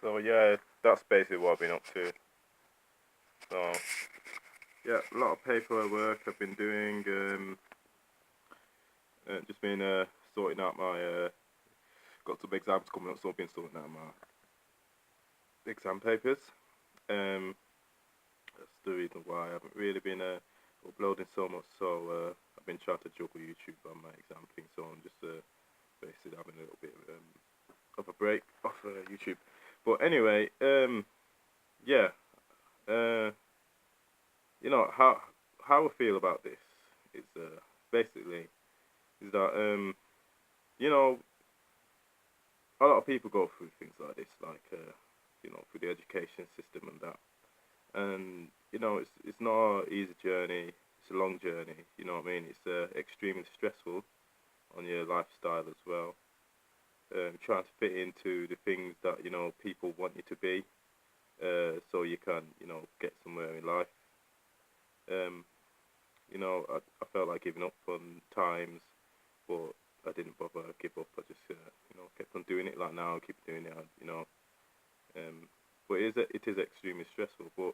So yeah, that's basically what I've been up to. So yeah, a lot of paperwork I've been doing. Just been sorting out my got some exams coming up, so I've been sorting out my exam papers. Um, that's the reason why I haven't really been uploading so much. So I've been trying to juggle YouTube on my exam thing. So I'm just basically having a little bit of a break off YouTube. But anyway, yeah, uh, how I feel about this is basically is that you know a lot of people go through things like this, like through the education system and that, and it's not an easy journey. It's a long journey. You know what I mean? It's extremely stressful on your lifestyle as well. Trying to fit into the things that people want you to be, so you can get somewhere in life. Um, I felt like giving up on times, but I didn't bother give up. I just kept on doing it. Like now, I keep doing it. Um, but it is extremely stressful. But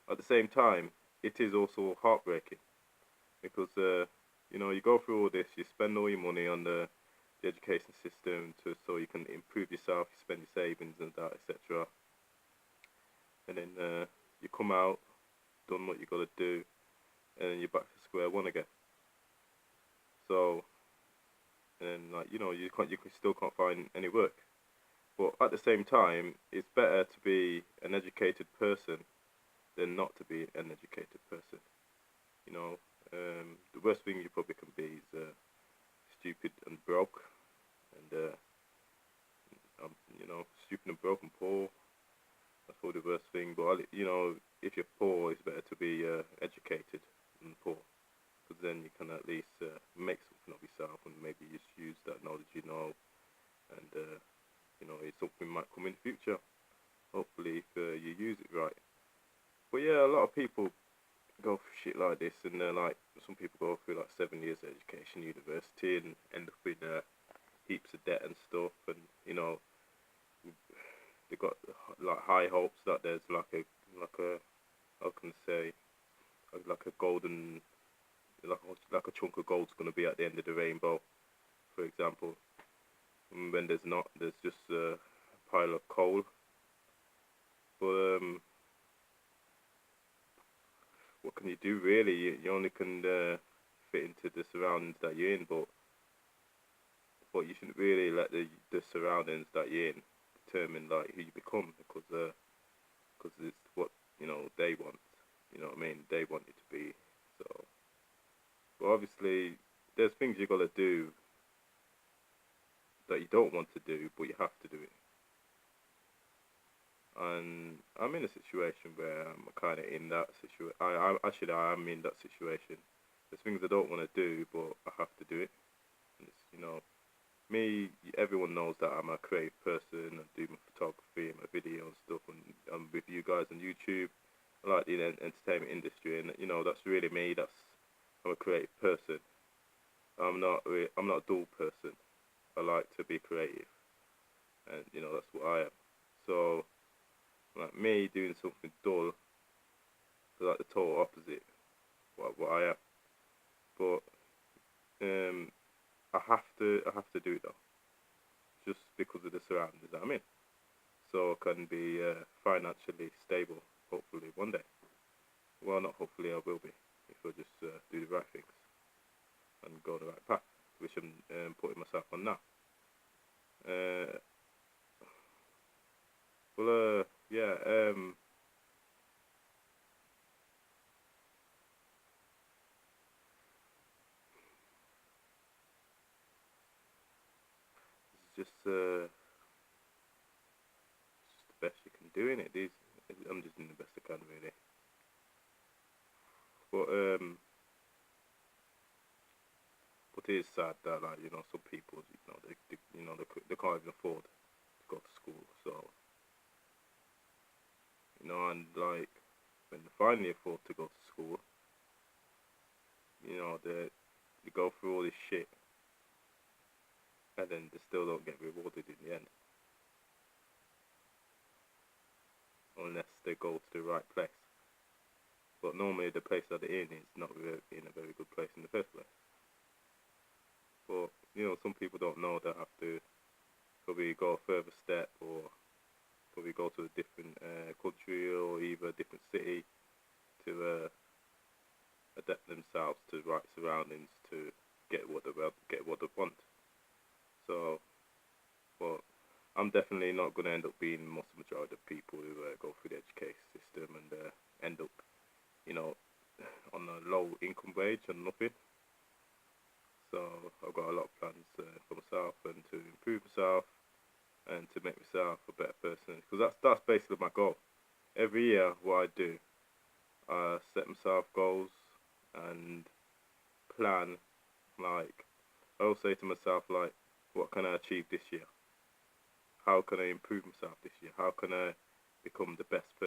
at the same time, it is also heartbreaking because you go through all this, you spend all your money on the education system so you can improve yourself, you spend your savings and that, etc. And then you come out, done what you got to do, and then you're back to square one again. So, and like you still can't find any work. But at the same time, it's better to be an educated person than not to be an educated person. You know, the worst thing you probably can be is stupid and broke, and stupid and broke and poor. That's probably the worst thing. But if you're poor, it's better to be educated than poor, because then you can at least make something of yourself and maybe just use that knowledge and it's something might come in the future. Hopefully, if you use it right. But yeah, a lot of people go through shit like this, and like some people go through like 7 years of education, university, and end up in heaps of debt and stuff, and they got like high hopes that there's like a how can I say like a golden like a chunk of gold's gonna be at the end of the rainbow, for example. And when there's not, there's just a pile of coal. But what can you do really? You only can fit into the surroundings that you're in, but you shouldn't really let the surroundings that you're in determine like who you become, because it's what they want. You know what I mean? They want you to be. So, but obviously, there's things you gotta do that you don't want to do, but you have to do it. And I'm in a situation where I'm kind of in that situation. I am in that situation. There's things I don't want to do, but I have to do it. And it's me. Everyone knows that I'm a creative person. I do my photography and my video and stuff, and I'm with you guys on YouTube. I like the entertainment industry, and that's really me. I'm a creative person. I'm not a dull person. I like to be creative, and that's what I am. So like me doing something dull is like the total opposite what I am. But um, I have to do it though, just because of the surroundings that I'm in, so I can be financially stable. Hopefully one day. Well, not hopefully, I will be if I just do the right things and go the right path, which I'm putting myself on now. Uh, yeah. It's just the best you can do in it. I'm just doing the best I can really. But but it is sad that like some people they can't even afford to go to school. So and like when they finally afford to go to school, they go through all this shit, and then they still don't get rewarded in the end. they go to the right place. But normally the place that they're in is not in a very good place in the first place. But some people don't know they have to probably go a further step, or probably go to a different country or even a different city to adapt themselves to the right surroundings to get what they want. So, but I'm definitely not going to end up being most majority of people who go through the education system and end up, on a low income wage and nothing. So I've got a lot of plans for myself and to improve myself and to make myself a better person. Because that's basically my goal. Every year, what I do, I set myself goals and plan. Like, I'll say to myself, like, what can I achieve this year? How can I improve myself this year? How can I become the best person?